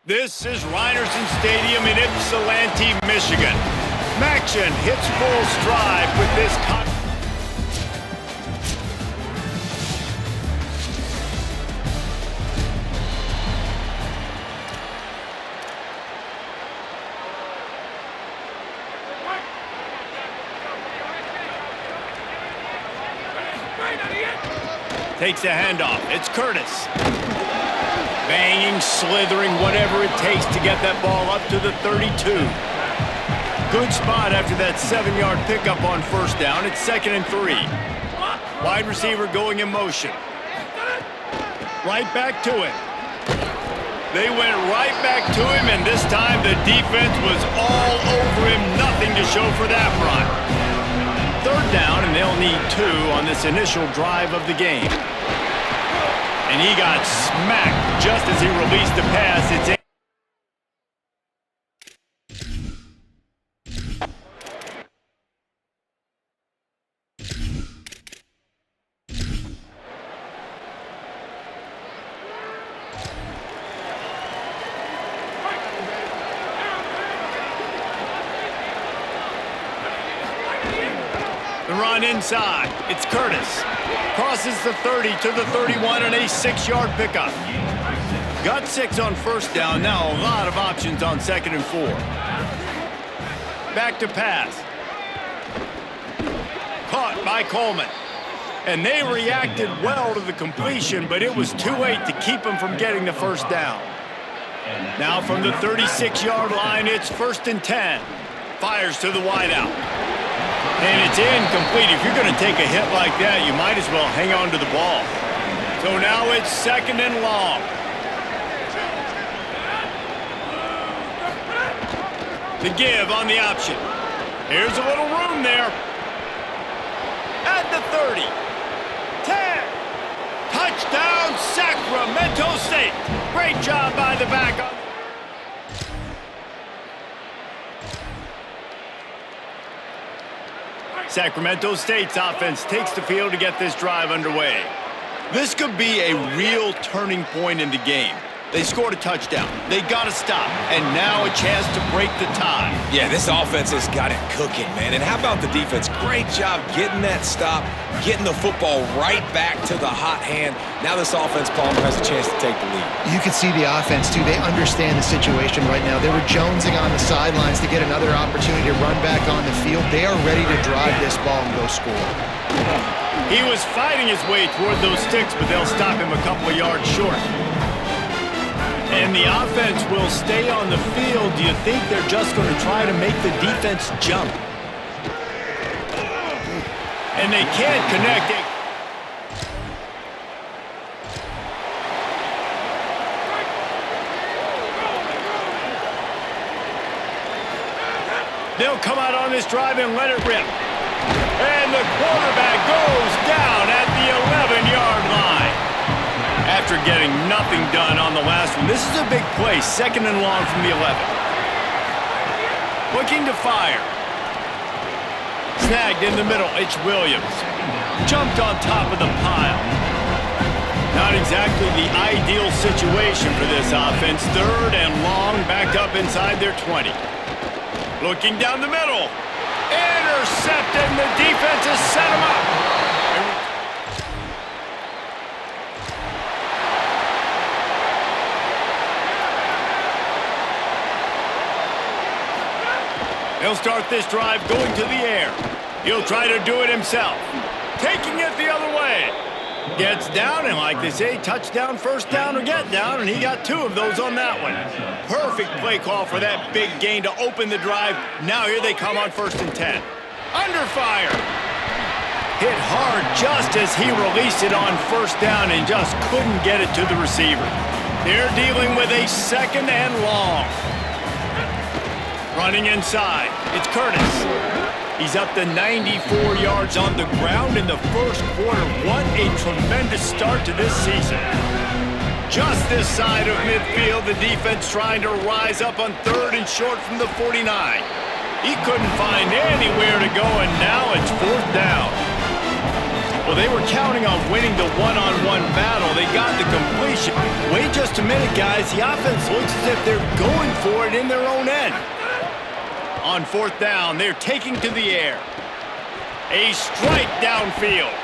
This is Rynerson Stadium in Ypsilanti, Michigan. Maction hits full stride with this takes the handoff. It's Curtis. Banging, slithering, whatever it takes to get that ball up to the 32. Good spot after that 7-yard pickup on first down. It's 2nd and 3. Wide receiver going in motion. Right back to him. They went right back to him, and this time the defense was all over him. Nothing to show for that run. 3rd down, and they'll need 2 on this initial drive of the game. And he got smacked just as he released the pass. It's the run inside. It's Curtis. Crosses the 30 to the 31 and a 6-yard pickup. Got 6 on first down. Now a lot of options on 2nd and 4. Back to pass. Caught by Coleman. And they reacted well to the completion, but it was too late to keep him from getting the first down. Now from the 36-yard line, it's 1st and 10. Fires to the wideout. And it's incomplete. If you're going to take a hit like that, you might as well hang on to the ball. So now it's 2nd and long. The give on the option. Here's a little room there. At the 30. 10. Touchdown, Sacramento State. Great job by the backup. Sacramento State's offense takes the field to get this drive underway. This could be a real turning point in the game. They scored a touchdown. They got to stop. And now a chance to break the tie. Yeah, this offense has got it cooking, man. And how about the defense? Great job getting that stop, getting the football right back to the hot hand. Now this offense, Palmer, has a chance to take the lead. You can see the offense, too. They understand the situation right now. They were jonesing on the sidelines to get another opportunity to run back on the field. They are ready to drive this ball and go score. He was fighting his way toward those sticks, but they'll stop him a couple of yards short. And the offense will stay on the field. Do you think they're just going to try to make the defense jump? And they can't connect it. They'll come out on this drive and let it rip. And the quarterback goes down at the 11-yard line. After getting nothing done on the last one, this is a big play. 2nd and long from the 11. Looking to fire. Snagged in the middle. It's Williams. Jumped on top of the pile. Not exactly the ideal situation for this offense. 3rd and long, backed up inside their 20. Looking down the middle. Intercepted, and the defense has set him up. He'll start this drive going to the air. He'll try to do it himself. Taking it the other way. Gets down, and like they say, touchdown, first down, or get down, and he got 2 of those on that one. Perfect play call for that big gain to open the drive. Now here they come on 1st and 10. Under fire. Hit hard just as he released it on first down and just couldn't get it to the receiver. They're dealing with a 2nd and long. Running inside, it's Curtis. He's up to 94 yards on the ground in the first quarter. What a tremendous start to this season. Just this side of midfield, the defense trying to rise up on 3rd and short from the 49. He couldn't find anywhere to go, and now it's 4th down. Well, they were counting on winning the one-on-one battle. They got the completion. Wait just a minute, guys. The offense looks as if they're going for it in their own end. On fourth down, they're taking to the air. A strike downfield.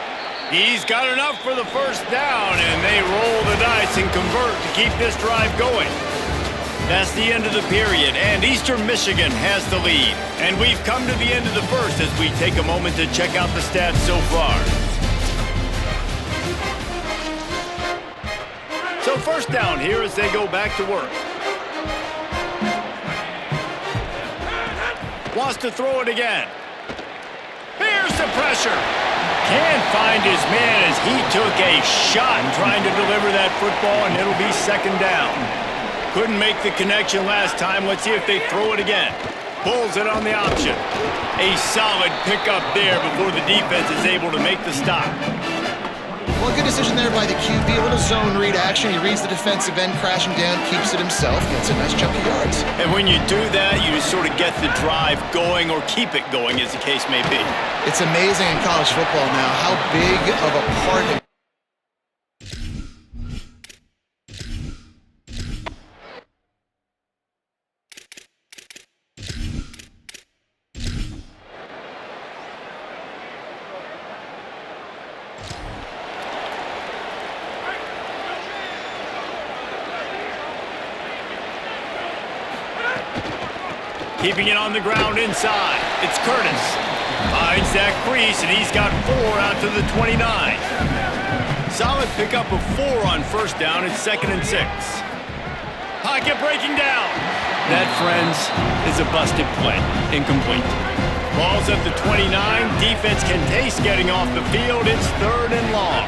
He's got enough for the first down, and they roll the dice and convert to keep this drive going. That's the end of the period, and Eastern Michigan has the lead. And we've come to the end of the first as we take a moment to check out the stats so far. So first down here as they go back to work. Wants to throw it again. Here's the pressure. Can't find his man as he took a shot trying to deliver that football, and it'll be second down. Couldn't make the connection last time. Let's see if they throw it again. Pulls it on the option. A solid pickup there before the defense is able to make the stop. Well, good decision there by the QB. A little zone read action. He reads the defensive end crashing down, keeps it himself, gets a nice chunk of yards. And when you do that, you just sort of get the drive going or keep it going, as the case may be. It's amazing in college football now how big of a part it Keeping it on the ground inside. It's Curtis. Finds that crease, and he's got 4 out to the 29. Solid pickup of 4 on first down. It's 2nd and 6. Pocket breaking down. That, friends, is a busted play. Incomplete. Ball's at the 29. Defense can taste getting off the field. It's 3rd and long.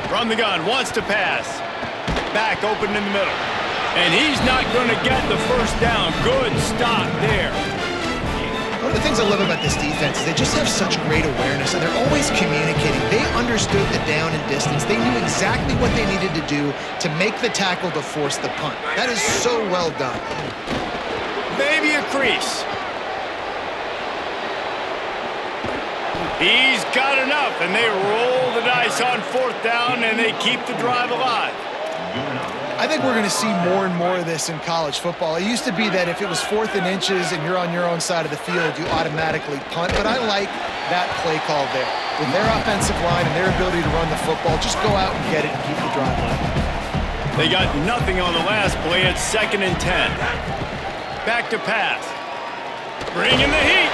From the gun, wants to pass. Back open in the middle. And he's not going to get the first down. Good stop there. One of the things I love about this defense is they just have such great awareness, and they're always communicating. They understood the down and distance. They knew exactly what they needed to do to make the tackle to force the punt. That is so well done. Maybe a crease. He's got enough, and they roll the dice on fourth down, and they keep the drive alive. I think we're going to see more and more of this in college football. It used to be that if it was 4th and inches and you're on your own side of the field, you automatically punt. But I like that play call there. With their offensive line and their ability to run the football, just go out and get it and keep the drive going. They got nothing on the last play. It's 2nd and 10. Back to pass. Bringing the heat.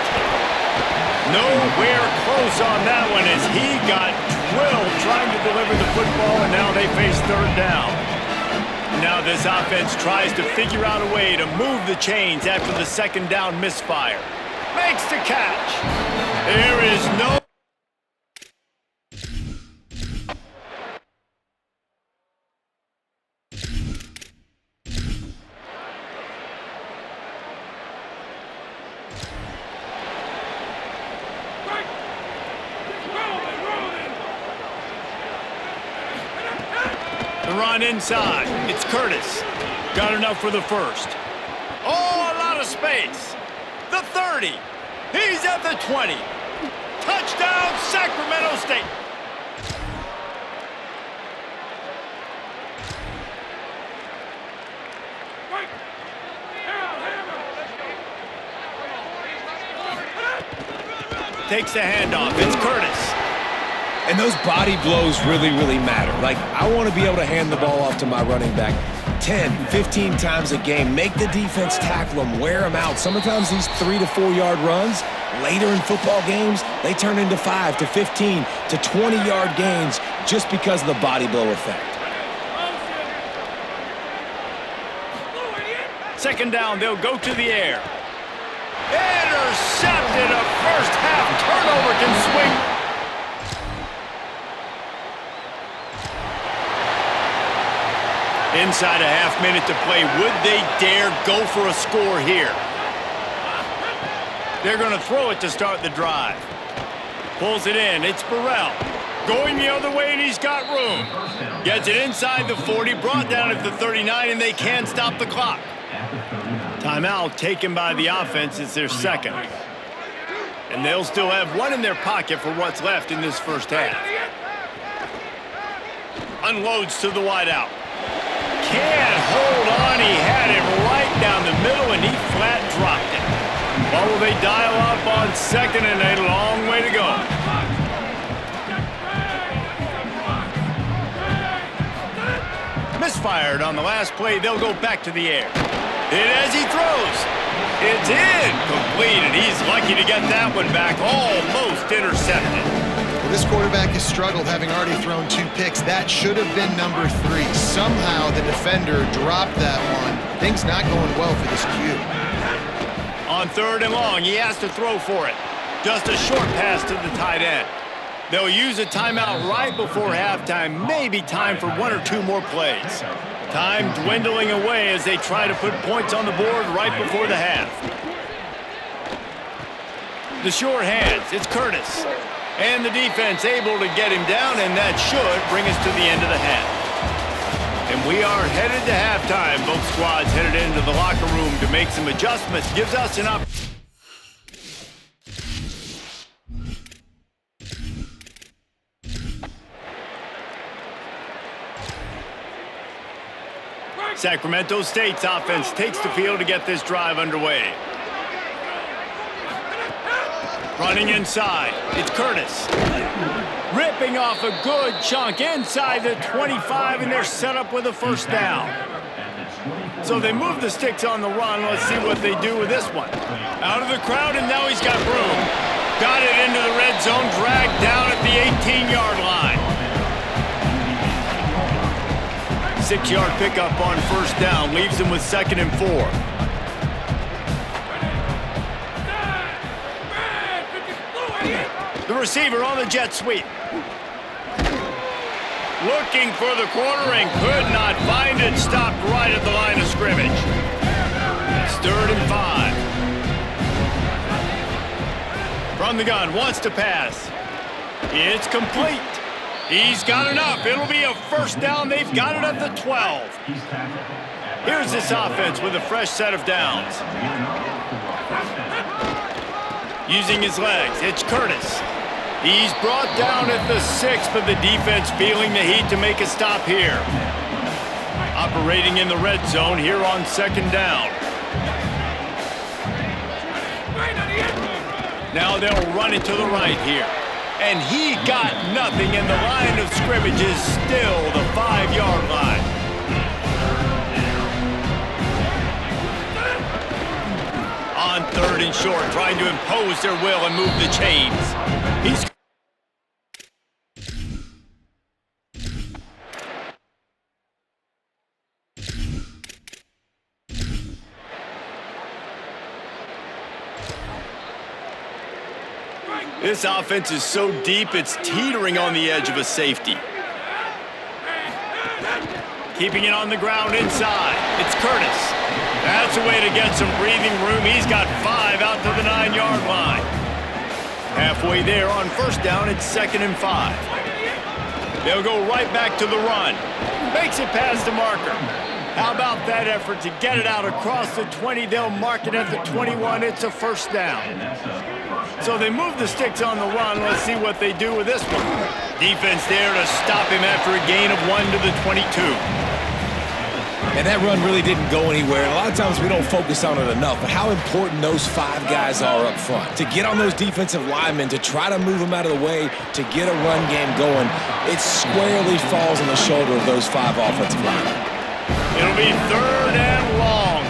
Nowhere close on that one as he got drilled trying to deliver the football, and now they face 3rd down. Now this offense tries to figure out a way to move the chains after the 2nd down misfire. Makes the catch. There is no... The run inside. It's Curtis. Got enough for the first. Oh, a lot of space. The 30. He's at the 20. Touchdown, Sacramento State. Takes the handoff. It's Curtis. And those body blows really, really matter. Like, I want to be able to hand the ball off to my running back 10, 15 times a game. Make the defense tackle them, wear them out. Sometimes these 3 to 4 yard runs, later in football games, they turn into 5 to 15 to 20 yard gains just because of the body blow effect. 2nd down, they'll go to the air. Intercepted. A first half turnover can swing. Inside a half minute to play. Would they dare go for a score here? They're going to throw it to start the drive. Pulls it in. It's Burrell. Going the other way, and he's got room. Gets it inside the 40, brought down at the 39, and they can't stop the clock. Timeout taken by the offense. It's their second. And they'll still have one in their pocket for what's left in this first half. Unloads to the wideout. Can't hold on. He had it right down the middle, and he flat dropped it. What will they dial up on second and a long way to go? Misfired on the last play. They'll go back to the air. Hit as he throws. It's incomplete, and he's lucky to get that one back. Almost intercepted. Well, this quarterback has struggled, having already thrown 2 picks. That should have been number 3. Somehow the defender dropped that one. Things not going well for this Q. On 3rd and long, he has to throw for it. Just a short pass to the tight end. They'll use a timeout right before halftime. Maybe time for 1 or 2 more plays. Time dwindling away as they try to put points on the board right before the half. The short hands, it's Curtis. And the defense able to get him down, and that should bring us to the end of the half. And we are headed to halftime. Both squads headed into the locker room to make some adjustments. Gives us an opportunity. Sacramento State's offense takes the field to get this drive underway. Running inside, it's Curtis. Ripping off a good chunk inside the 25, and they're set up with a first down. So they move the sticks on the run. Let's see what they do with this one. Out of the crowd, and now he's got room. Got it into the red zone, dragged down at the 18-yard line. 6-yard pickup on first down, leaves him with 2nd and 4. The receiver on the jet sweep. Looking for the corner and could not find it. Stopped right at the line of scrimmage. It's 3rd and 5. From the gun, wants to pass. It's complete. He's got enough. It'll be a first down. They've got it at the 12. Here's this offense with a fresh set of downs. Using his legs, it's Curtis. He's brought down at the 6, but the defense feeling the heat to make a stop here. Operating in the red zone here on 2nd down. Now they'll run it to the right here. And he got nothing, and the line of scrimmage is still the 5-yard line. On 3rd and short, trying to impose their will and move the chains. This offense is so deep, it's teetering on the edge of a safety. Keeping it on the ground inside. It's Curtis. That's a way to get some breathing room. He's got 5 out to the 9-yard line. Halfway there on first down, it's 2nd and 5. They'll go right back to the run. Makes it past the marker. How about that effort to get it out across the 20? They'll mark it at the 21. It's a first down. So they move the sticks on the run. Let's see what they do with this one. Defense there to stop him after a gain of 1 to the 22. And that run really didn't go anywhere. And a lot of times we don't focus on it enough, but how important those 5 guys are up front. To get on those defensive linemen, to try to move them out of the way, to get a run game going, it squarely falls on the shoulder of those 5 offensive linemen. It'll be 3rd and long.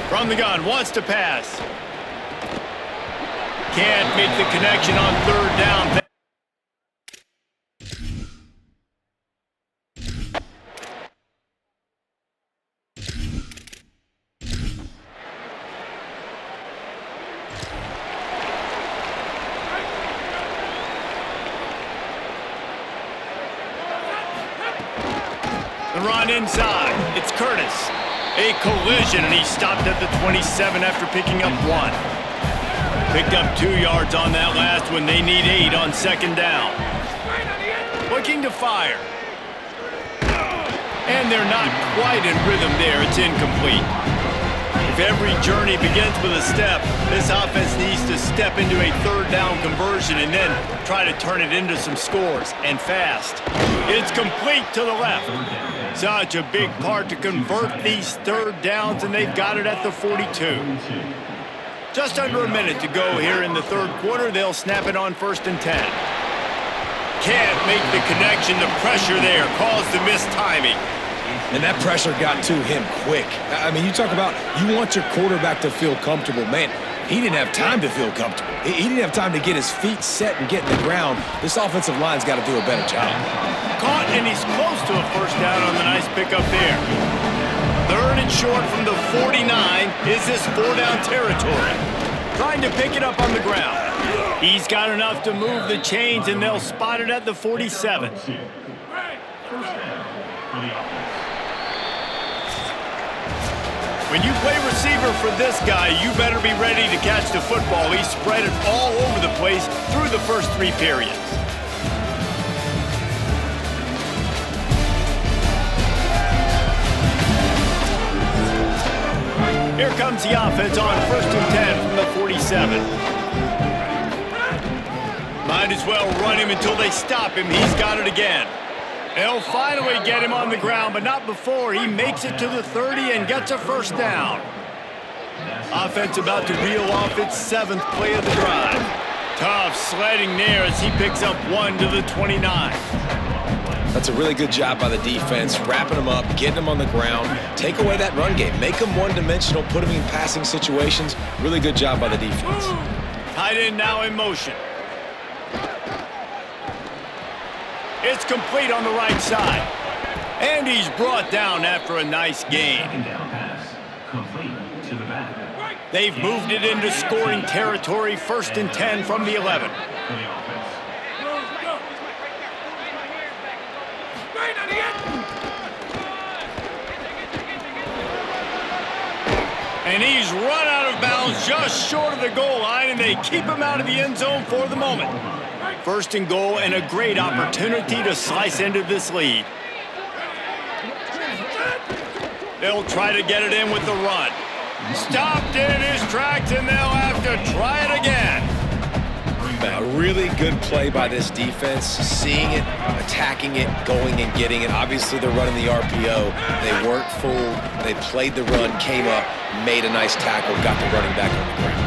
From the gun, wants to pass. Can't make the connection on 3rd down. The run inside. It's Curtis. A collision, and he stopped at the 27 after picking up 1. Picked up 2 yards on that last one. They need 8 on 2nd down. Looking to fire. And they're not quite in rhythm there. It's incomplete. If every journey begins with a step, this offense needs to step into a third down conversion and then try to turn it into some scores, and fast. It's complete to the left. Such a big part to convert these third downs, and they've got it at the 42. Just under a minute to go here in the third quarter. They'll snap it on 1st and 10. Can't make the connection. The pressure there caused the missed timing. And that pressure got to him quick. I mean, you talk about you want your quarterback to feel comfortable. Man, he didn't have time to feel comfortable. He didn't have time to get his feet set and get in the ground. This offensive line's got to do a better job. Caught, and he's close to a first down on the nice pickup there. 3rd and short from the 49. Is this 4-down territory? Trying to pick it up on the ground. He's got enough to move the chains, and they'll spot it at the 47. When you play receiver for this guy, you better be ready to catch the football. He spread it all over the place through the first 3 periods. Here comes the offense on 1st and 10 from the 47. Might as well run him until they stop him. He's got it again. They'll finally get him on the ground, but not before he makes it to the 30 and gets a first down. Offense about to reel off its 7th play of the drive. Tough sledding there as he picks up 1 to the 29. That's a really good job by the defense, wrapping them up, getting them on the ground, take away that run game, make them one-dimensional, put them in passing situations. Really good job by the defense. Tight end now in motion. It's complete on the right side. And he's brought down after a nice gain. They've moved it into scoring territory. 1st and 10 from the 11. And he's run out of bounds just short of the goal line, and they keep him out of the end zone for the moment. 1st and goal, and a great opportunity to slice into this lead. They'll try to get it in with the run. Stopped in his tracks, and they'll have to try it again. A really good play by this defense, seeing it, attacking it, going and getting it. Obviously, they're running the RPO. They weren't fooled. They played the run, came up, made a nice tackle, got the running back on the ground.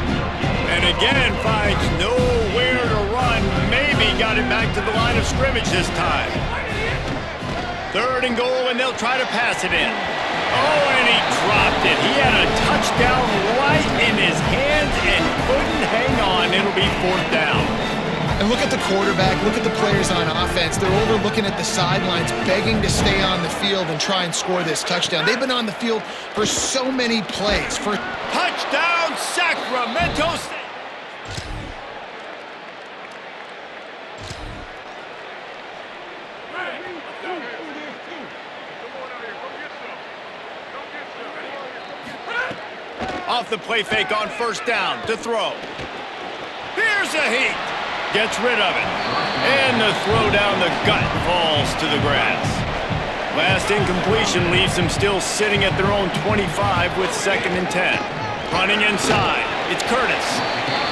And again, finds nowhere to run. Maybe got it back to the line of scrimmage this time. 3rd and goal, and they'll try to pass it in. Oh, and he dropped it. He had a touchdown right in his hands and couldn't hang on. It'll be 4th down. And look at the quarterback, look at the players on offense. They're overlooking at the sidelines, begging to stay on the field and try and score this touchdown. They've been on the field for so many plays. For touchdown, Sacramento State. Off the play fake on 1st down to throw. Here's a heat. Gets rid of it. And the throw down the gut falls to the grass. Last incompletion leaves them still sitting at their own 25 with 2nd and 10. Running inside. It's Curtis.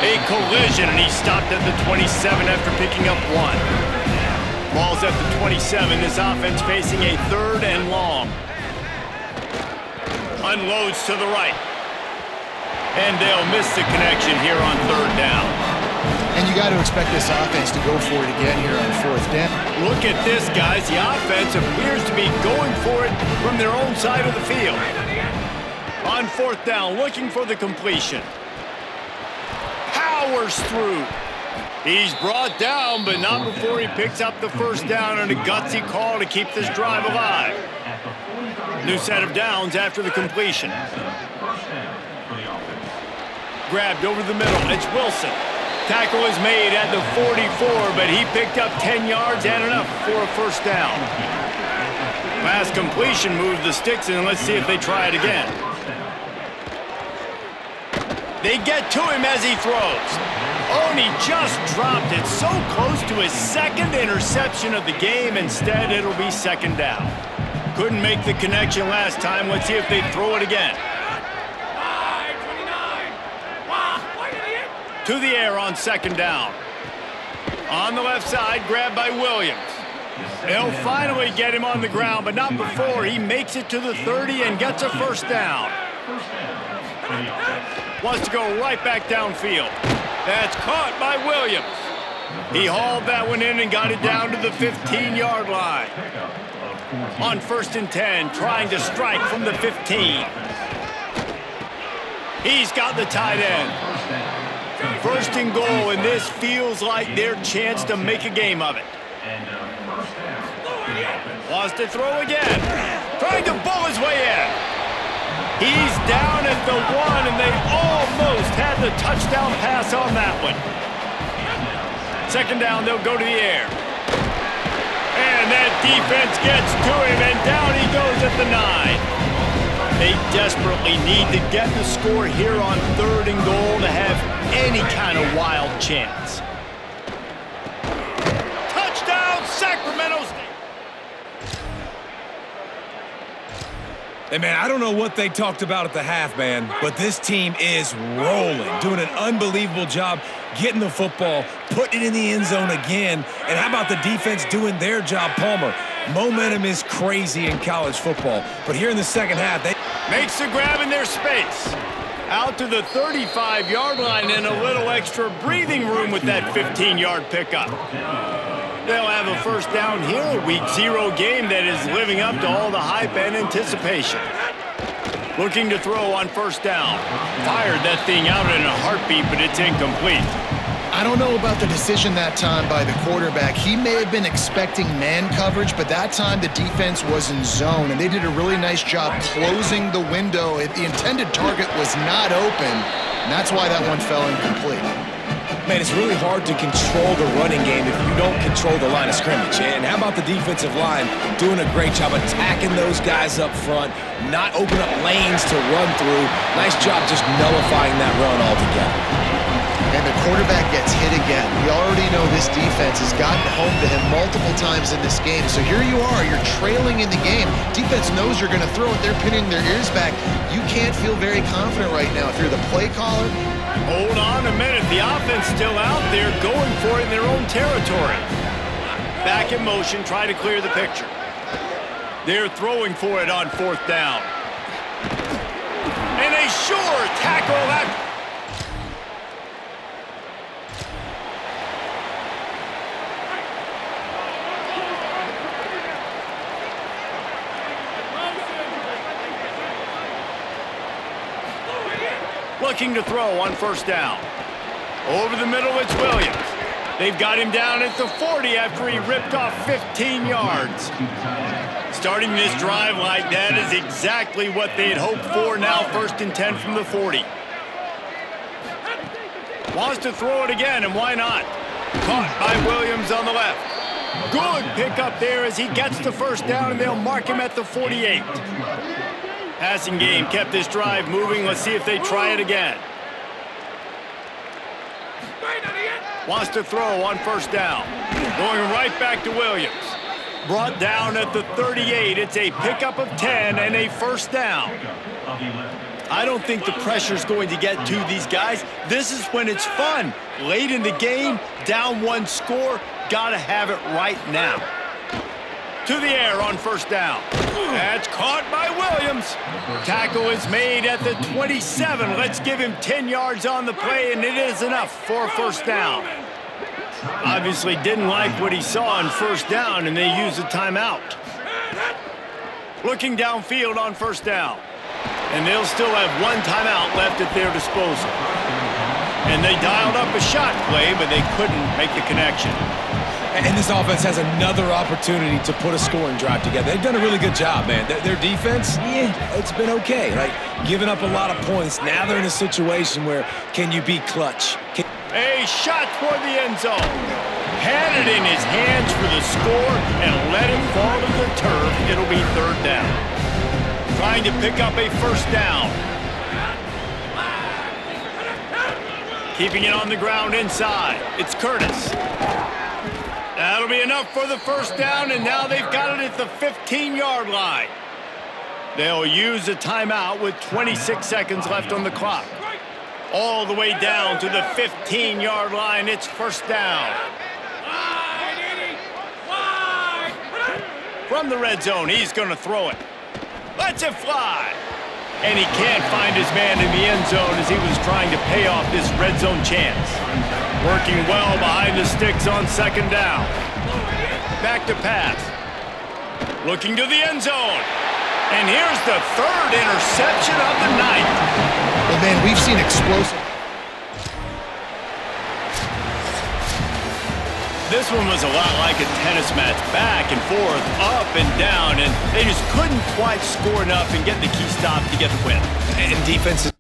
A collision, and he stopped at the 27 after picking up 1. Ball's at the 27. This offense facing a 3rd and long. Unloads to the right. And they'll miss the connection here on 3rd down. And you got to expect this offense to go for it again here on 4th down. Look at this, guys. The offense appears to be going for it from their own side of the field. On 4th down, looking for the completion. Powers through. He's brought down, but not before he picks up the first down, and a gutsy call to keep this drive alive. New set of downs after the completion. Grabbed over the middle. It's Wilson. Tackle is made at the 44, but he picked up 10 yards and enough for a first down. Last completion moved the sticks, and let's see if they try it again. They get to him as he throws. Oh, and he just dropped it so close to his 2nd interception of the game. Instead, it'll be 2nd down. Couldn't make the connection last time. Let's see if they throw it again. To the air on second down. On the left side, grabbed by Williams. They'll finally get him on the ground, but not before he makes it to the 30 and gets a first down. Wants to go right back downfield. That's caught by Williams. He hauled that one in and got it down to the 15-yard line. On 1st and 10, trying to strike from the 15. He's got the tight end. 1st and goal, and this feels like their chance to make a game of it. Wants to throw again. Trying to bull his way in. He's down at the 1, and they almost had the touchdown pass on that one. 2nd down, they'll go to the air. And that defense gets to him, and down he goes at the 9. They desperately need to get the score here on 3rd and goal to have any kind of wild chance. Touchdown, Sacramento State! Hey, man, I don't know what they talked about at the half, man, but this team is rolling, doing an unbelievable job getting the football, putting it in the end zone again. And how about the defense doing their job, Palmer? Momentum is crazy in college football, but here in the second half, they makes the grab in their space. Out to the 35-yard line and a little extra breathing room with that 15-yard pickup. They'll have a first down here, a Week 0 game that is living up to all the hype and anticipation. Looking to throw on 1st down. Fired that thing out in a heartbeat, but it's incomplete. I don't know about the decision that time by the quarterback. He may have been expecting man coverage, but that time the defense was in zone, and they did a really nice job closing the window. The intended target was not open, and that's why that one fell incomplete. Man, it's really hard to control the running game if you don't control the line of scrimmage. And how about the defensive line doing a great job attacking those guys up front, not open up lanes to run through. Nice job just nullifying that run altogether. And the quarterback gets hit again. We already know this defense has gotten home to him multiple times in this game. So here you are, you're trailing in the game. Defense knows you're going to throw it. They're pinning their ears back. You can't feel very confident right now if you're the play caller. Hold on a minute. The offense still out there going for it in their own territory. Back in motion, try to clear the picture. They're throwing for it on 4th down. And a sure tackle that. Looking to throw on 1st down. Over the middle, it's Williams. They've got him down at the 40 after he ripped off 15 yards. Starting this drive like that is exactly what they had hoped for. Now 1st and 10 from the 40. Wants to throw it again, and why not? Caught by Williams on the left. Good pickup there as he gets the 1st down, and they'll mark him at the 48. Passing game kept this drive moving. Let's see if they try it again. Wants to throw on 1st down. Going right back to Williams. Brought down at the 38. It's a pickup of 10 and a 1st down. I don't think the pressure's going to get to these guys. This is when it's fun. Late in the game, down 1 score, gotta have it right now. To the air on 1st down. That's caught by Williams. Tackle is made at the 27. Let's give him 10 yards on the play, and it is enough for a 1st down. Obviously didn't like what he saw on 1st down, and they used a timeout. Looking downfield on 1st down. And they'll still have 1 timeout left at their disposal. And they dialed up a shot play, but they couldn't make the connection. And this offense has another opportunity to put a scoring drive together. They've done a really good job, man. Their defense, it's been okay. Like, giving up a lot of points. Now they're in a situation where can you be clutch? A shot toward the end zone. Had it in his hands for the score and let it fall to the turf. It'll be 3rd down. Trying to pick up a 1st down. Keeping it on the ground inside. It's Curtis. That'll be enough for the 1st down, and now they've got it at the 15-yard line. They'll use a timeout with 26 seconds left on the clock. All the way down to the 15-yard line. It's first down. From the red zone, he's going to throw it. Lets it fly. And he can't find his man in the end zone as he was trying to pay off this red zone chance. Working well behind the sticks on second down. Back to pass. Looking to the end zone. And here's the third interception of the night. Well, man, we've seen explosive. This one was a lot like a tennis match, back and forth, up and down, and they just couldn't quite score enough and get the key stop to get the win. And defense is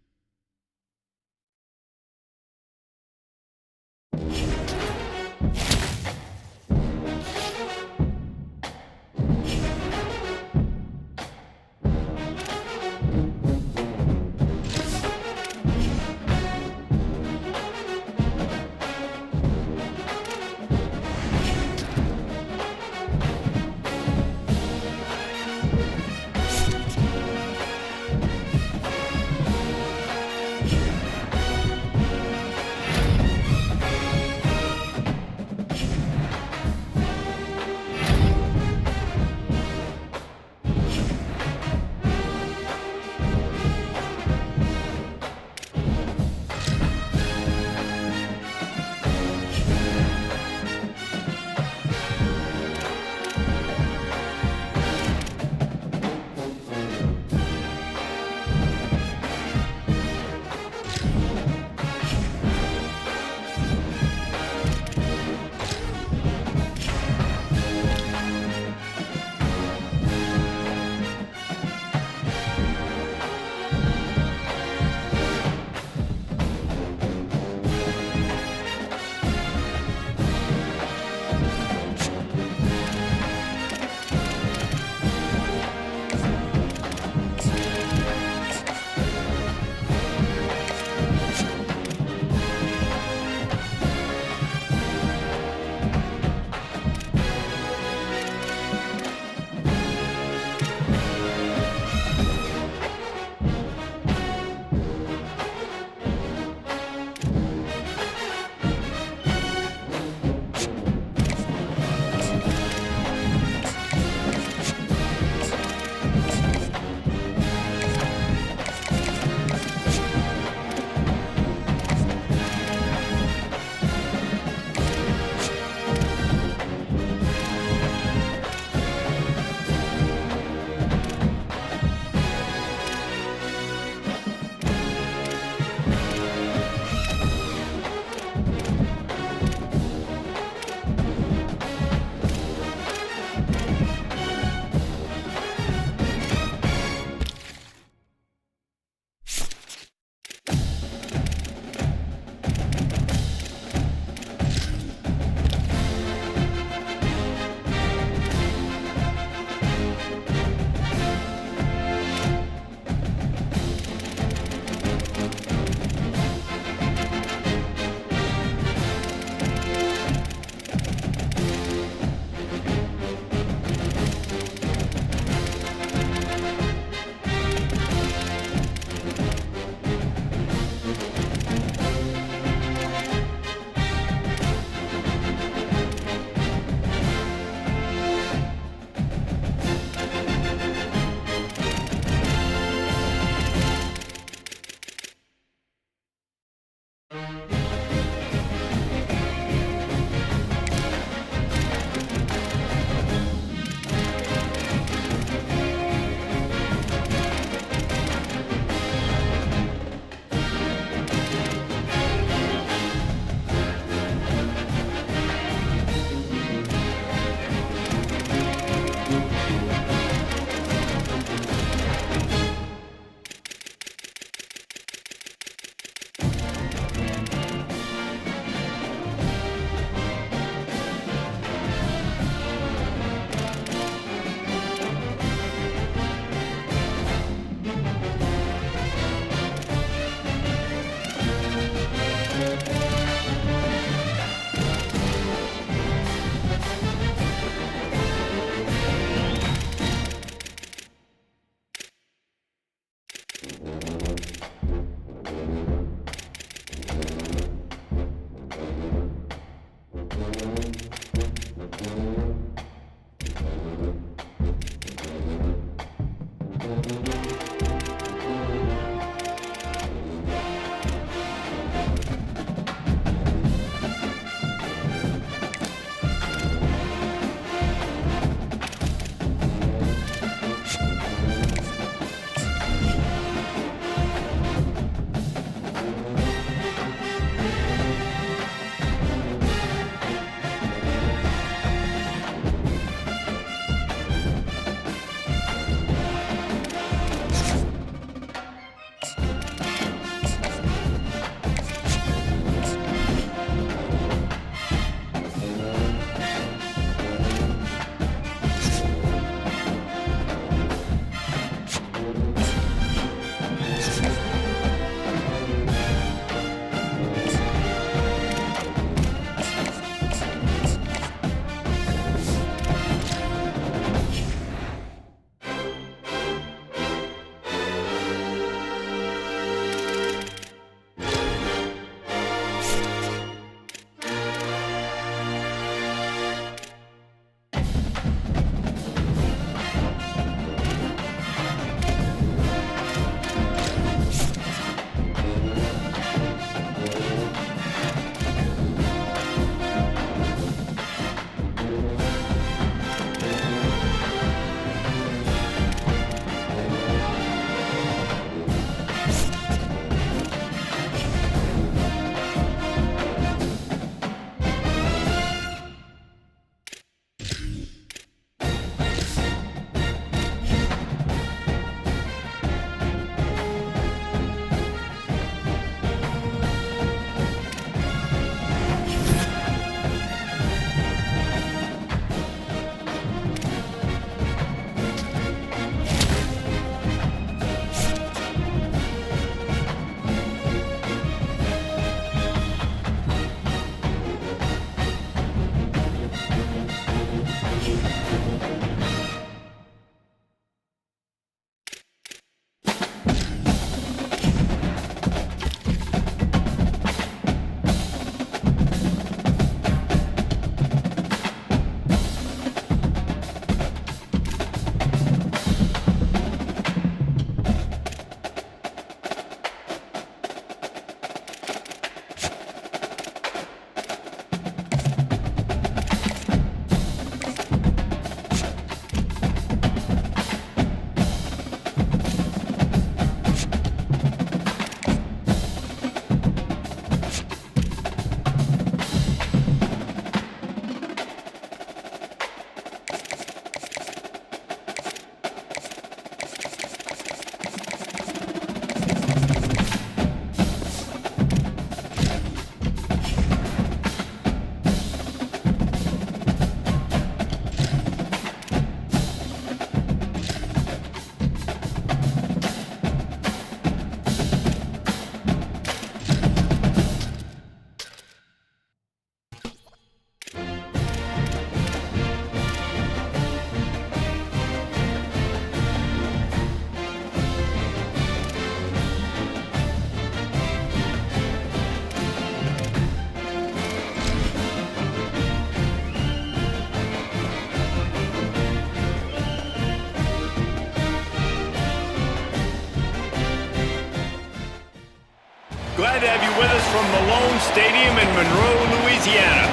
glad to have you with us from Malone Stadium in Monroe, Louisiana.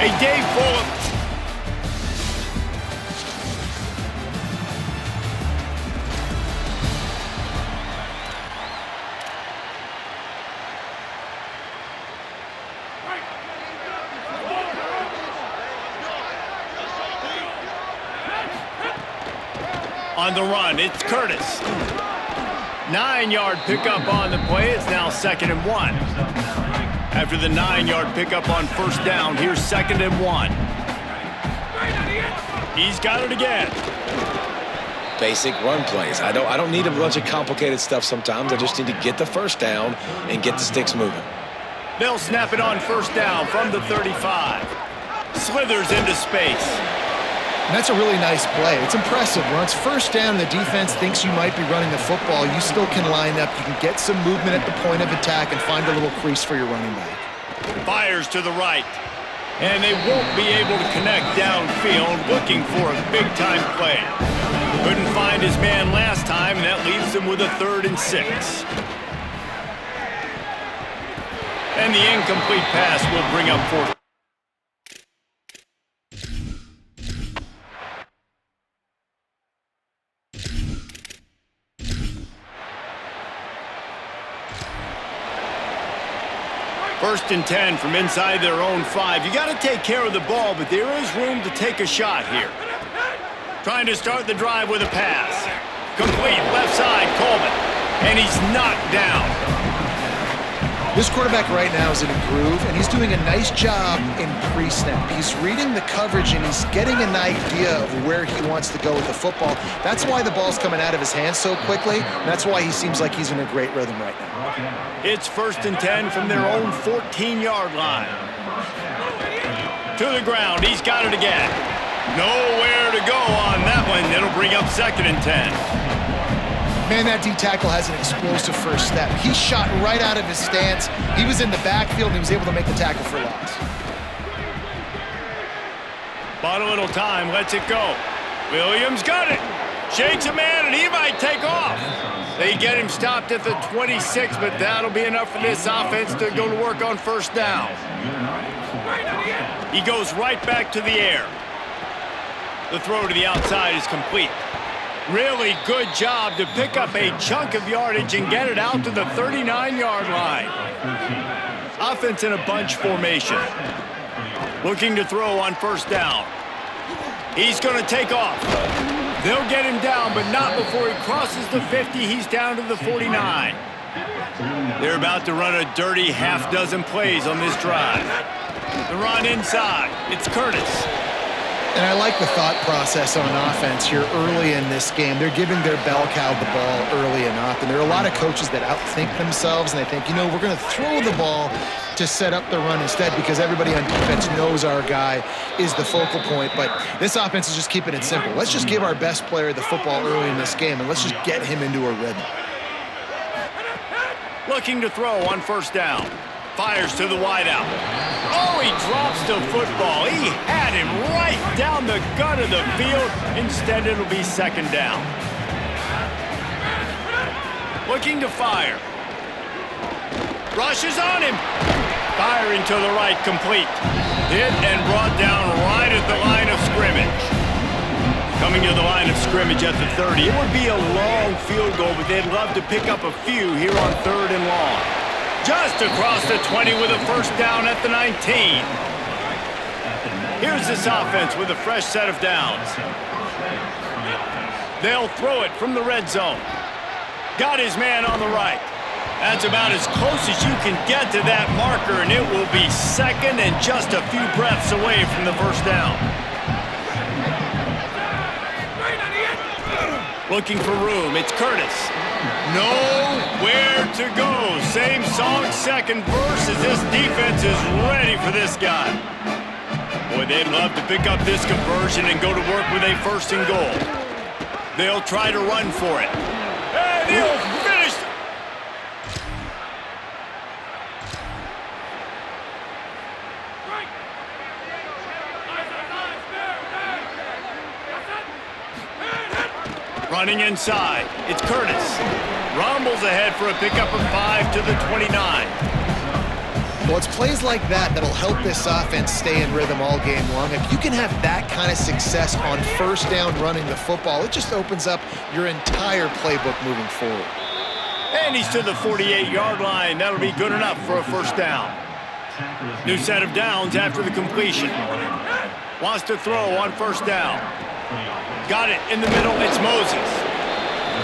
A day full of... On the run, it's Curtis. 9-yard pickup on the play. It's now 2nd and 1. After the 9-yard pickup on first down, here's 2nd and 1. He's got it again. Basic run plays. I don't need a bunch of complicated stuff sometimes. I just need to get the first down and get the sticks moving. They'll snap it on first down from the 35. Slithers into space. And that's a really nice play. It's impressive. When it's first down and the defense thinks you might be running the football, you still can line up. You can get some movement at the point of attack and find a little crease for your running back. Fires to the right. And they won't be able to connect downfield, looking for a big-time play. Couldn't find his man last time, and that leaves him with a 3rd and 6. And the incomplete pass will bring up 4th. First and 10 from inside their own 5. You got to take care of the ball, but there is room to take a shot here. Trying to start the drive with a pass. Complete, left side, Coleman. And he's knocked down. This quarterback right now is in a groove, and he's doing a nice job in pre-snap. He's reading the coverage, and he's getting an idea of where he wants to go with the football. That's why the ball's coming out of his hands so quickly, and that's why he seems like he's in a great rhythm right now. It's 1st and 10 from their own 14-yard line. To the ground, he's got it again. Nowhere to go on that one. It'll bring up 2nd and 10. Man, that D-tackle has an explosive first step. He shot right out of his stance. He was in the backfield, and he was able to make the tackle for loss. Bought a little time, lets it go. Williams got it. Shakes a man, and he might take off. They get him stopped at the 26, but that'll be enough for this offense to go to work on first down. He goes right back to the air. The throw to the outside is complete. Really good job to pick up a chunk of yardage and get it out to the 39-yard line. Offense in a bunch formation. Looking to throw on first down. He's going to take off. They'll get him down, but not before he crosses the 50. He's down to the 49. They're about to run a dirty half-dozen plays on this drive. The run inside. It's Curtis. And I like the thought process on offense here early in this game. They're giving their bell cow the ball early enough. And there are a lot of coaches that outthink themselves, and they think, you know, we're going to throw the ball to set up the run instead because everybody on defense knows our guy is the focal point. But this offense is just keeping it simple. Let's just give our best player the football early in this game, and let's just get him into a rhythm. Looking to throw on first down. Fires to the wideout. Oh, he drops the football. He had him right down the gut of the field. Instead, it'll be 2nd down. Looking to fire. Rushes on him. Firing to the right, complete. Hit and brought down right at the line of scrimmage. Coming to the line of scrimmage at the 30. It would be a long field goal, but they'd love to pick up a few here on 3rd and long. Just across the 20 with a first down at the 19. Here's this offense with a fresh set of downs. They'll throw it from the red zone. Got his man on the right. That's about as close as you can get to that marker, and it will be 2nd and just a few breaths away from the first down. Looking for room, it's Curtis. Nowhere to go. Same song, 2nd verse, as this defense is ready for this guy. Boy, they'd love to pick up this conversion and go to work with a 1st and goal. They'll try to run for it. And he'll finish. Running inside, it's Curtis. Rumbles ahead for a pickup of 5 to the 29. Well, it's plays like that that'll help this offense stay in rhythm all game long. If you can have that kind of success on first down running the football, it just opens up your entire playbook moving forward. And he's to the 48-yard line. That'll be good enough for a first down. New set of downs after the completion. Wants to throw on first down. Got it in the middle. It's Moses.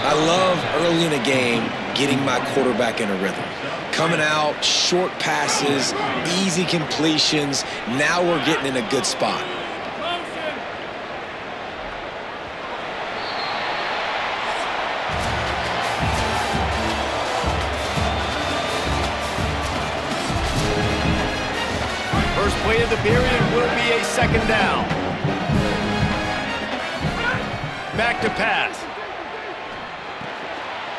I love early in a game getting my quarterback in a rhythm. Coming out, short passes, easy completions. Now we're getting in a good spot. First play of the period will be a second down. Back to pass.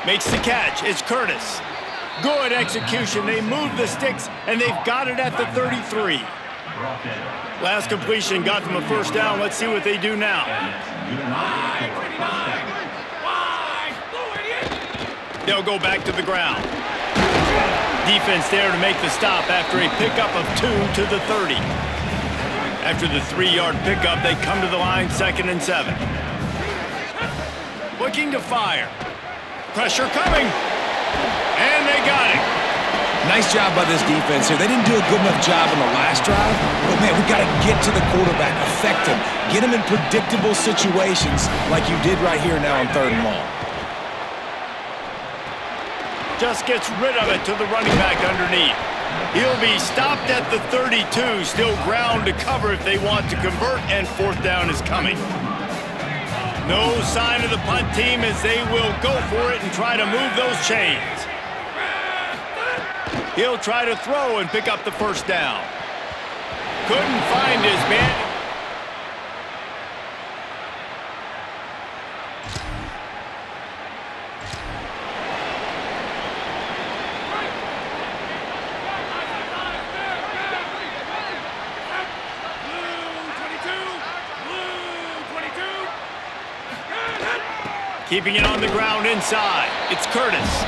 Makes the catch. It's Curtis. Good execution. They move the sticks, and they've got it at the 33. Last completion got them a first down. Let's see what they do now. They'll go back to the ground. Defense there to make the stop after a pickup of 2 to the 30. After the 3-yard pickup, they come to the line, 2nd and 7. Looking to fire. Pressure coming. And they got it. Nice job by this defense here. They didn't do a good enough job in the last drive, but, man, we've got to get to the quarterback, affect him, get him in predictable situations like you did right here now on 3rd and long. Just gets rid of it to the running back underneath. He'll be stopped at the 32, still ground to cover if they want to convert, and 4th down is coming. No sign of the punt team as they will go for it and try to move those chains. He'll try to throw and pick up the first down. Couldn't find his man. Keeping it on the ground inside. It's Curtis.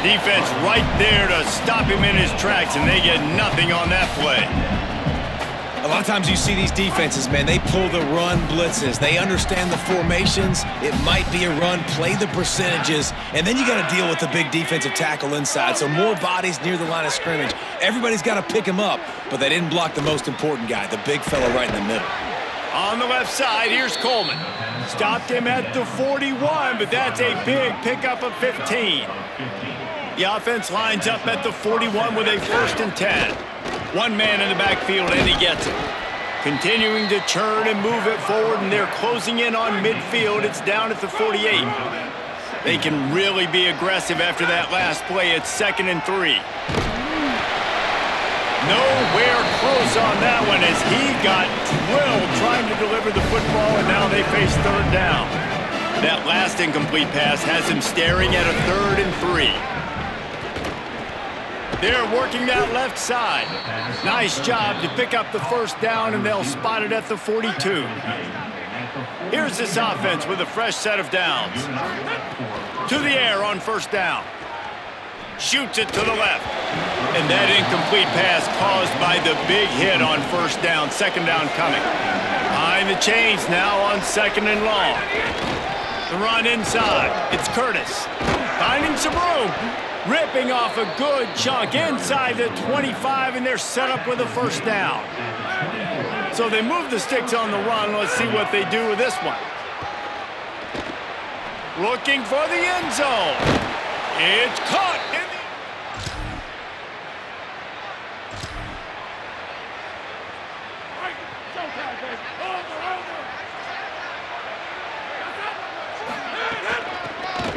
Defense right there to stop him in his tracks, and they get nothing on that play. A lot of times you see these defenses, man, they pull the run blitzes. They understand the formations. It might be a run, play the percentages, and then you got to deal with the big defensive tackle inside. So more bodies near the line of scrimmage. Everybody's got to pick him up, but they didn't block the most important guy, the big fella right in the middle. On the left side, here's Coleman. Stopped him at the 41, but that's a big pickup of 15. The offense lines up at the 41 with a 1st and 10. One man in the backfield, and he gets it. Continuing to churn and move it forward, and they're closing in on midfield. It's down at the 48. They can really be aggressive after that last play. It's 2nd and 3. Nowhere close on that one as he got drilled trying to deliver the football, and now they face 3rd down. That last incomplete pass has him staring at a 3rd and 3. They're working that left side. Nice job to pick up the first down, and they'll spot it at the 42. Here's this offense with a fresh set of downs. To the air on first down. Shoots it to the left. And that incomplete pass caused by the big hit on first down. 2nd down coming. Behind the chains now on 2nd and long. The run inside. It's Curtis. Finding some room. Ripping off a good chunk inside the 25, and they're set up with a first down. So they move the sticks on the run. Let's see what they do with this one. Looking for the end zone. It's caught in the...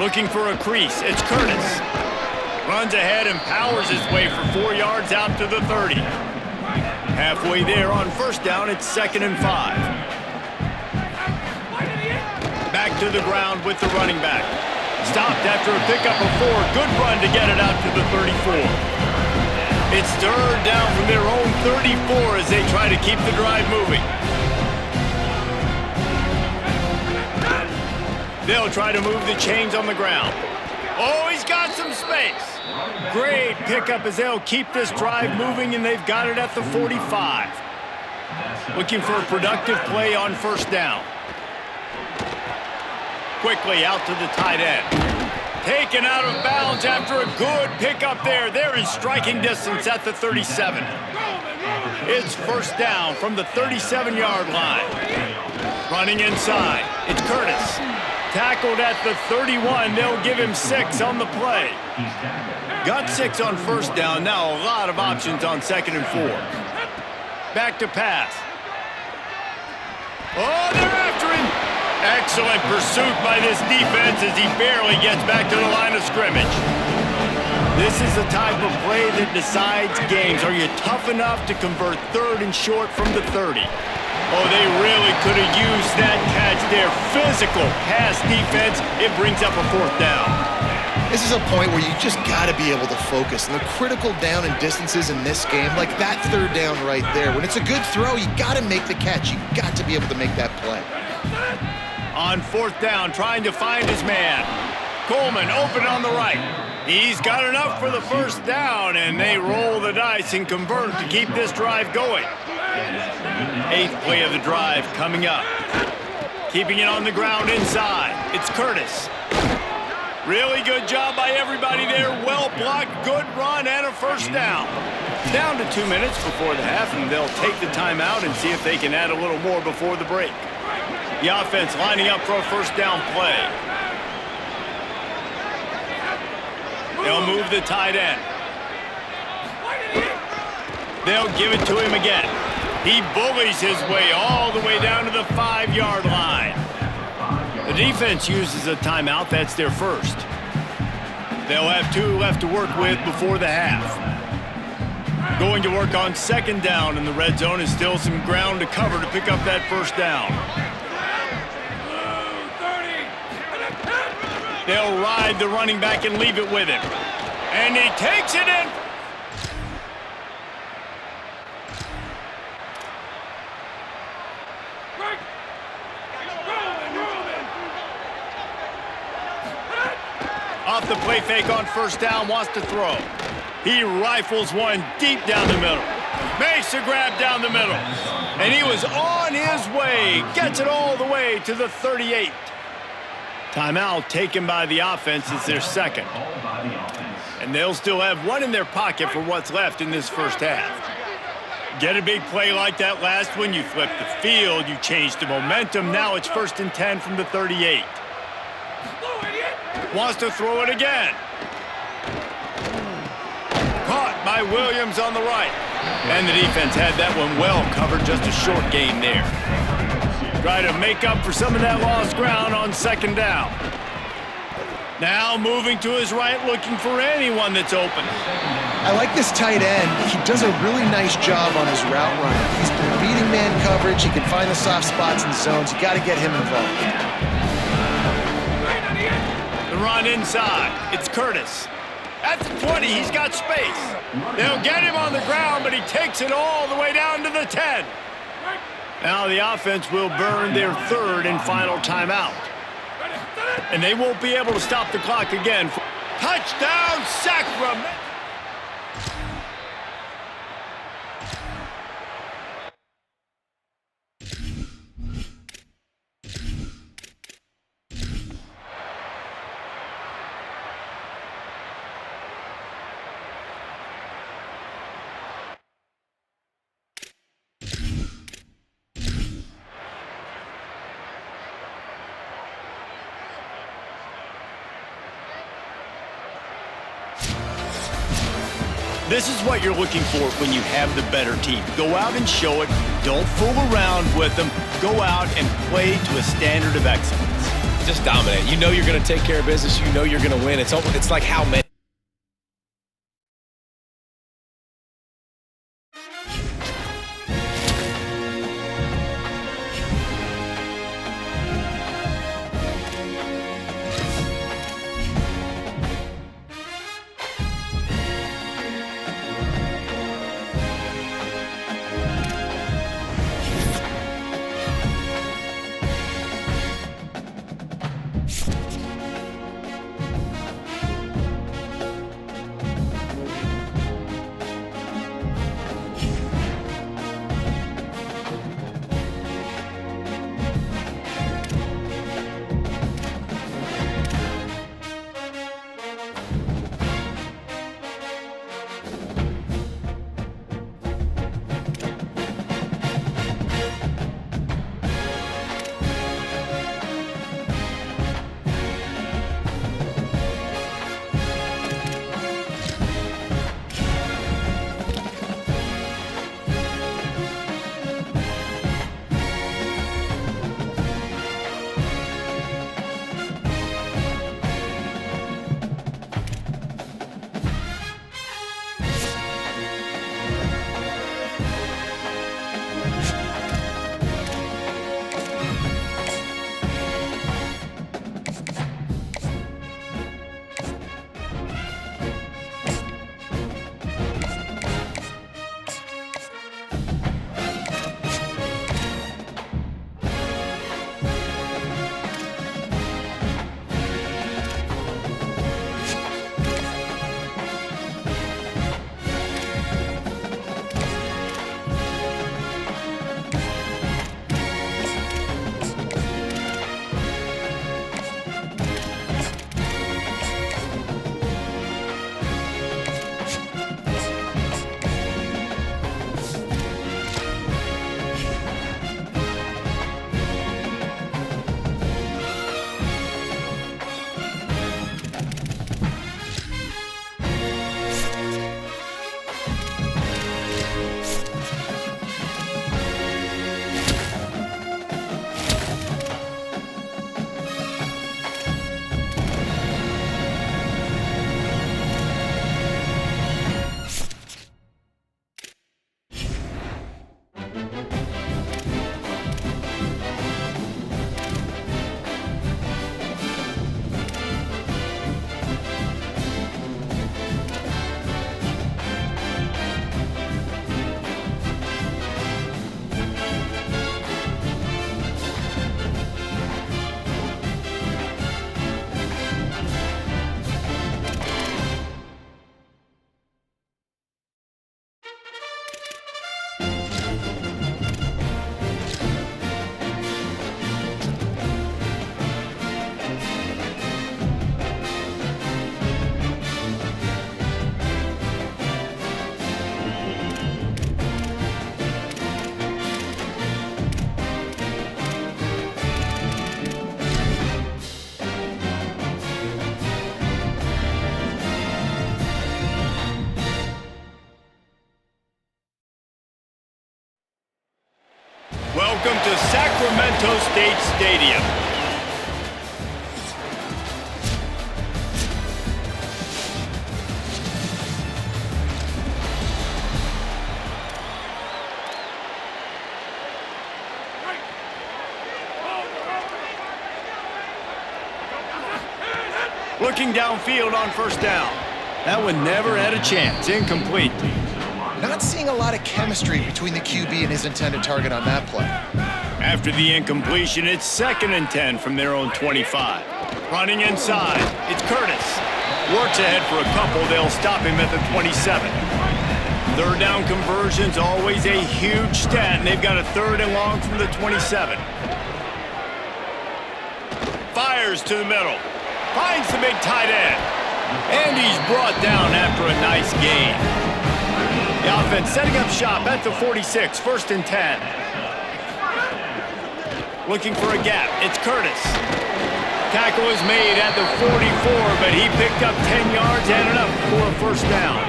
Looking for a crease. It's Curtis. Runs ahead and powers his way for 4 yards out to the 30. Halfway there on first down, it's 2nd and 5. Back to the ground with the running back. Stopped after a pickup of 4. Good run to get it out to the 34. It's 3rd down from their own 34 as they try to keep the drive moving. They'll try to move the chains on the ground. Oh, he's got some space. Great pickup as they'll keep this drive moving, and they've got it at the 45. Looking for a productive play on first down. Quickly out to the tight end. Taken out of bounds after a good pickup there. They're in striking distance at the 37. It's first down from the 37-yard line. Running inside, it's Curtis. Tackled at the 31. They'll give him 6 on the play. Got 6 on first down. Now a lot of options on 2nd and 4. Back to pass. Oh, they're after him. Excellent pursuit by this defense as he barely gets back to the line of scrimmage. This is the type of play that decides games. Are you tough enough to convert 3rd and short from the 30? Oh, they really could have used that catch there. Physical pass defense. It brings up a 4th down. This is a point where you just got to be able to focus. And the critical down and distances in this game, like that 3rd down right there. When it's a good throw, you got to make the catch. You got to be able to make that play. On 4th down, trying to find his man. Coleman open on the right. He's got enough for the first down, and they roll the dice and convert to keep this drive going. 8th play of the drive coming up. Keeping it on the ground inside. It's Curtis. Really good job by everybody there. Well blocked, good run, and a first down. Down to 2 minutes before the half, and they'll take the timeout and see if they can add a little more before the break. The offense lining up for a first down play. They'll move the tight end. They'll give it to him again. He bullies his way all the way down to the 5-yard line. The defense uses a timeout. That's their first. They'll have 2 left to work with before the half. Going to work on 2nd down in the red zone is still some ground to cover to pick up that first down. They'll ride the running back and leave it with him. And he takes it in. Off the play fake on first down, wants to throw. He rifles one deep down the middle. Makes a grab down the middle. And he was on his way. Gets it all the way to the 38. Timeout taken by the offense. It's their second. And they'll still have 1 in their pocket for what's left in this first half. Get a big play like that last one, you flip the field, you change the momentum. Now it's 1st and 10 from the 38. Wants to throw it again. Caught by Williams on the right. And the defense had that one well covered, just a short gain there. Try to make up for some of that lost ground on 2nd down. Now moving to his right, looking for anyone that's open. I like this tight end. He does a really nice job on his route running. He's been beating man coverage. He can find the soft spots and zones. You got to get him involved. The run inside. It's Curtis. At the 20, he's got space. They'll get him on the ground, but he takes it all the way down to the 10. Now the offense will burn their 3rd and final timeout. And they won't be able to stop the clock again. Touchdown, Sacramento! This is what you're looking for when you have the better team. Go out and show it. Don't fool around with them. Go out and play to a standard of excellence. Just dominate. You know you're going to take care of business. You know you're going to win. It's like how many. Welcome to Sacramento State Stadium. Looking downfield on first down. That one never had a chance. Incomplete. Not seeing a lot of chemistry between the QB and his intended target on that play. After the incompletion, it's 2nd and 10 from their own 25. Running inside, it's Curtis. Works ahead for a couple. They'll stop him at the 27. Third down conversion's always a huge stat, and they've got a 3rd and long from the 27. Fires to the middle. Finds the big tight end. And he's brought down after a nice gain. The offense setting up shop at the 46, 1st and 10. Looking for a gap. It's Curtis. Tackle is made at the 44, but he picked up 10 yards and enough for a 1st down.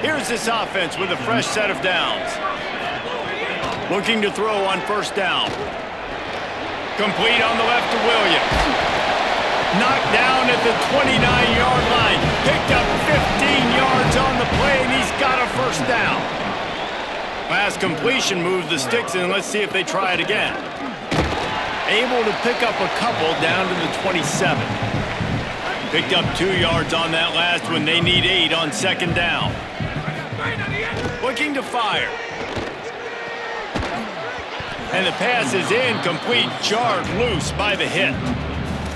Here's this offense with a fresh set of downs. Looking to throw on 1st down. Complete on the left to Williams. Knocked down at the 29-yard line. Picked up 15 yards on the play, and he's got a 1st down. Last completion moved the sticks, and let's see if they try it again. Able to pick up a couple down to the 27. Picked up 2 yards on that last one. They need 8 on 2nd down. Looking to fire. And the pass is incomplete, jarred loose by the hit.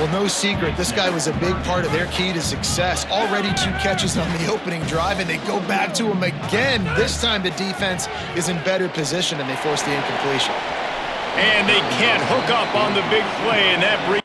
Well, no secret, this guy was a big part of their key to success. Already 2 catches on the opening drive, and they go back to him again. This time the defense is in better position, and they force the incompletion. And they can't hook up on the big play, and that brings...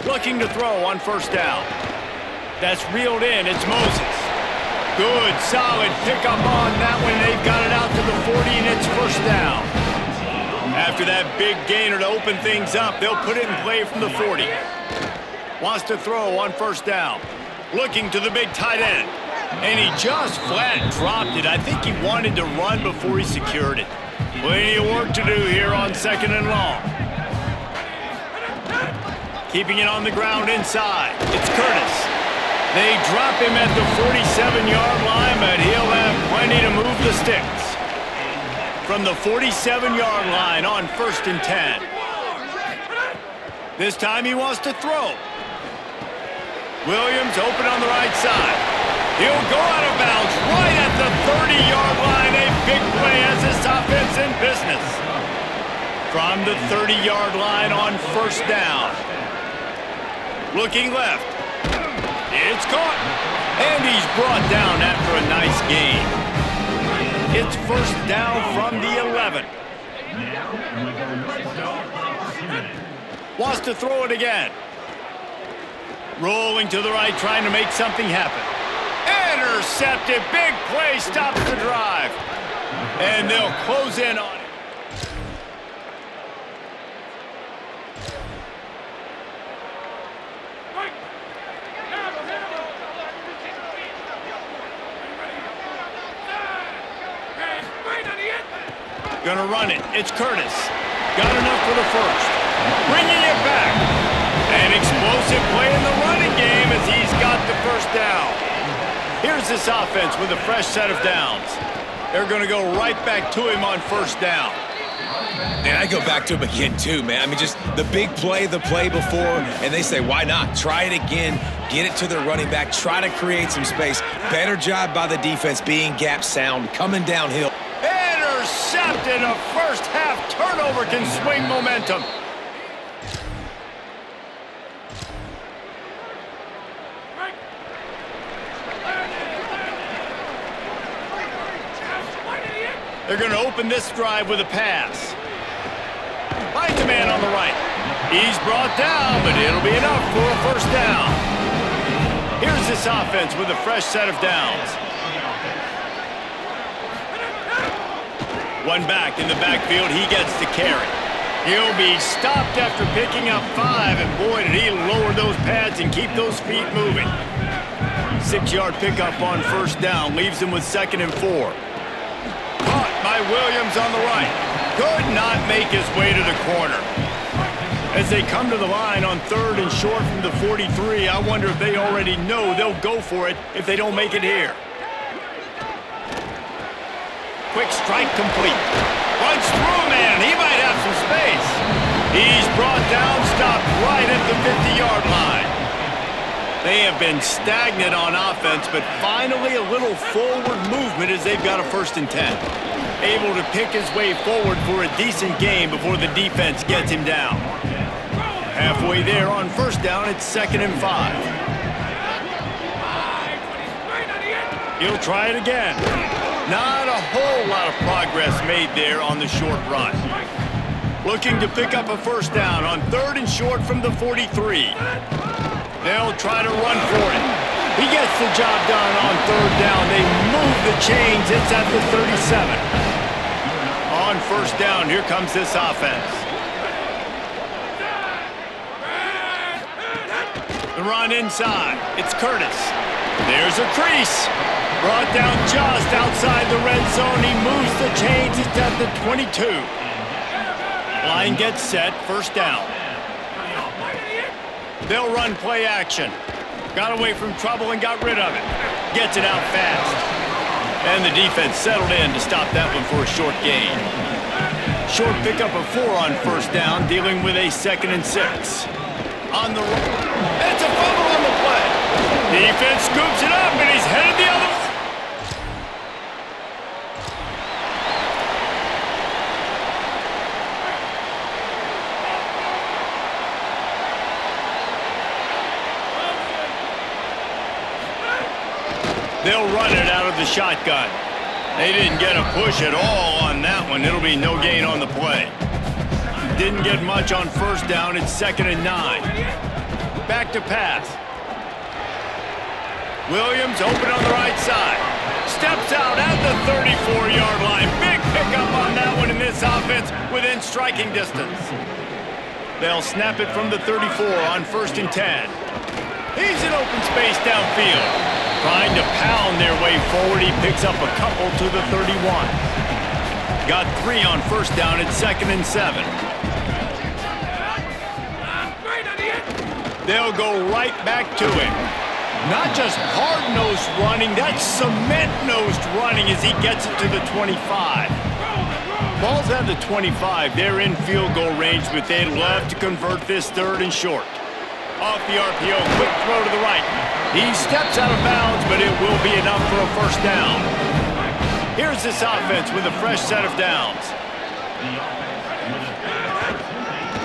Looking to throw on 1st down. That's reeled in. It's Moses. Good, solid pickup on that one. They've got it out to the 40, and it's 1st down. After that big gainer to open things up, they'll put it in play from the 40. Wants to throw on 1st down. Looking to the big tight end. And he just flat dropped it. I think he wanted to run before he secured it. Plenty of work to do here on 2nd and long. Keeping it on the ground inside. It's Curtis. They drop him at the 47-yard line, but he'll have plenty to move the sticks. From the 47-yard line on 1st and 10. This time he wants to throw. Williams open on the right side. He'll go out of bounds right at the 30-yard line. A big play as this offense in business. From the 30-yard line on 1st down. Looking left. It's caught. And he's brought down after a nice gain. It's 1st down from the 11. Wants to throw it again. Rolling to the right, trying to make something happen. Intercepted. Big play stops the drive. And they'll close in on it. Gonna run it. It's Curtis. Got enough for the 1st. Bringing it back. An explosive play in the running game as he's got the 1st down. Here's this offense with a fresh set of downs. They're gonna go right back to him on 1st down. And I go back to him again, too, man. I mean, just the big play, the play before, and they say, why not? Try it again, get it to their running back, try to create some space. Better job by the defense being gap sound, coming downhill. Intercepted. A 1st half turnover can swing momentum. They're going to open this drive with a pass. Finds a man on the right. He's brought down, but it'll be enough for a 1st down. Here's this offense with a fresh set of downs. One back in the backfield. He gets the carry. He'll be stopped after picking up 5, and boy, did he lower those pads and keep those feet moving. 6-yard pickup on first down, leaves him with 2nd and 4. Caught by Williams on the right. Could not make his way to the corner. As they come to the line on 3rd and short from the 43, I wonder if they already know they'll go for it if they don't make it here. Quick strike complete. Runs through, man. He might have some space. He's brought down, stopped right at the 50-yard line. They have been stagnant on offense, but finally a little forward movement as they've got a 1st and 10. Able to pick his way forward for a decent game before the defense gets him down. Halfway there on first down, it's 2nd and 5. He'll try it again. Not a whole lot of progress made there on the short run. Looking to pick up a 1st down on 3rd and short from the 43. They'll try to run for it. He gets the job done on 3rd down. They move the chains. It's at the 37. On first down, here comes this offense. The run inside. It's Curtis. There's a crease. Brought down just outside the red zone. He moves the chains. It's at the 22. Line gets set. 1st down. They'll run play action. Got away from trouble and got rid of it. Gets it out fast. And the defense settled in to stop that one for a short gain. Short pickup of 4 on first down, dealing with a 2nd and 6. On the run. It's a fumble on the play. Defense scoops it up, and he's headed the other way. They'll run it out of the shotgun. They didn't get a push at all on that one. It'll be no gain on the play. Didn't get much on first down. It's 2nd and 9. Back to pass. Williams open on the right side. Steps out at the 34-yard line. Big pickup on that one in this offense within striking distance. They'll snap it from the 34 on 1st and 10. He's in open space downfield. Trying to pound their way forward. He picks up a couple to the 31. Got 3 on first down at 2nd and 7. They'll go right back to him. Not just hard-nosed running, that's cement-nosed running as he gets it to the 25. Ball's at the 25. They're in field goal range, but they'd love to convert this 3rd and short. Off the RPO, quick throw to the right. He steps out of bounds, but it will be enough for a 1st down. Here's this offense with a fresh set of downs.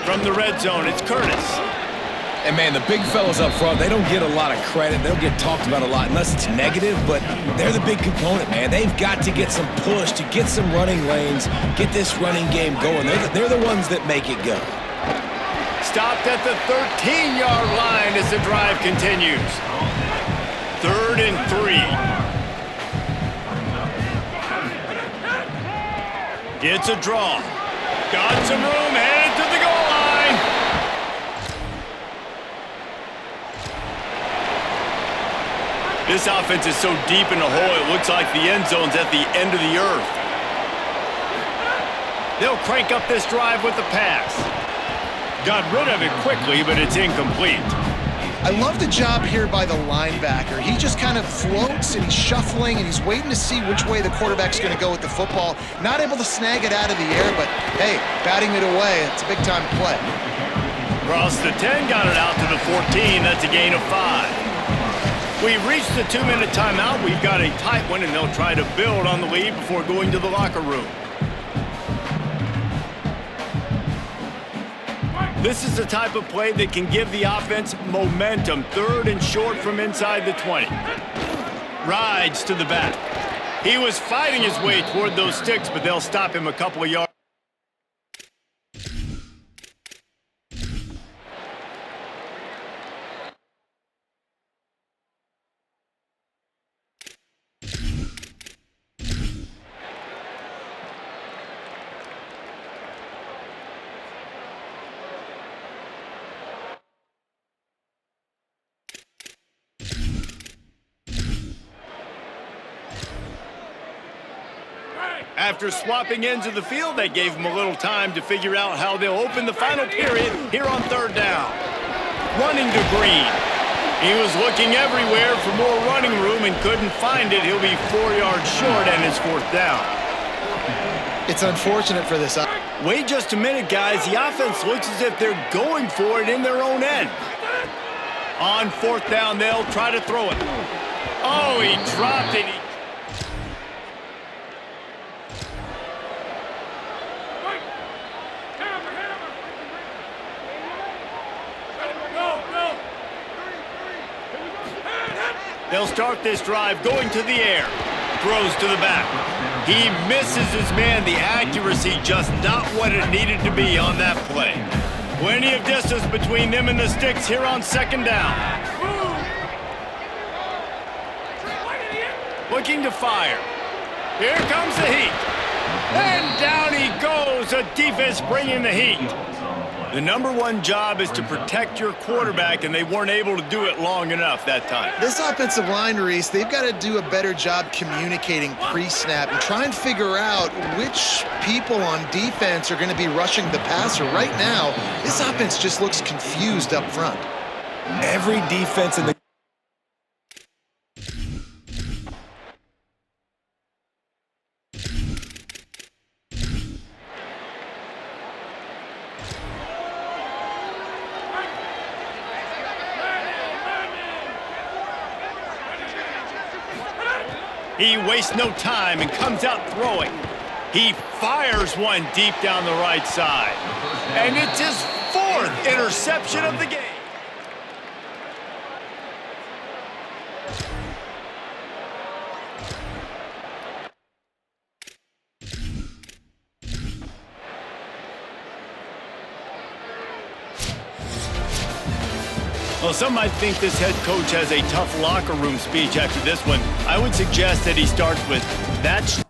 From the red zone, it's Curtis. And, man, the big fellas up front, they don't get a lot of credit. They'll get talked about a lot unless it's negative, but they're the big component, man. They've got to get some push, to get some running lanes, get this running game going. They're the ones that make it go. Stopped at the 13-yard line as the drive continues. 3rd and 3. Gets a draw. Got some room, headed to the goal line. This offense is so deep in the hole, it looks like the end zone's at the end of the earth. They'll crank up this drive with the pass. Got rid of it quickly, but it's incomplete. I love the job here by the linebacker. He just kind of floats and he's shuffling and he's waiting to see which way the quarterback's going to go with the football. Not able to snag it out of the air, but hey, batting it away, it's a big-time play. Across the 10, got it out to the 14. That's a gain of 5. We've reached the 2-minute timeout. We've got a tight one, and they'll try to build on the lead before going to the locker room. This is the type of play that can give the offense momentum. 3rd and short from inside the 20. Rides to the back. He was fighting his way toward those sticks, but they'll stop him a couple of yards. After swapping ends of the field, they gave him a little time to figure out how they'll open the final period here on third down. Running to Green. He was looking everywhere for more running room and couldn't find it. He'll be 4 yards short and his fourth down. It's unfortunate for this. Wait just a minute, guys. The offense looks as if they're going for it in their own end. On fourth down, they'll try to throw it. Oh, he dropped it. They'll start this drive going to the air. Throws to the back. He misses his man. The accuracy just not what it needed to be on that play. Plenty of distance between them and the sticks here on second down. Looking to fire. Here comes the heat. And down he goes. A defense bringing the heat. The number one job is to protect your quarterback, and they weren't able to do it long enough that time. This offensive line, Reese, they've got to do a better job communicating pre-snap and try and figure out which people on defense are going to be rushing the passer. Right now, this offense just looks confused up front. Every defense in the He wastes no time and comes out throwing. He fires one deep down the right side. And it's his fourth interception of the game. Well, some might think this head coach has a tough locker room speech after this one. I would suggest that he starts with, "That's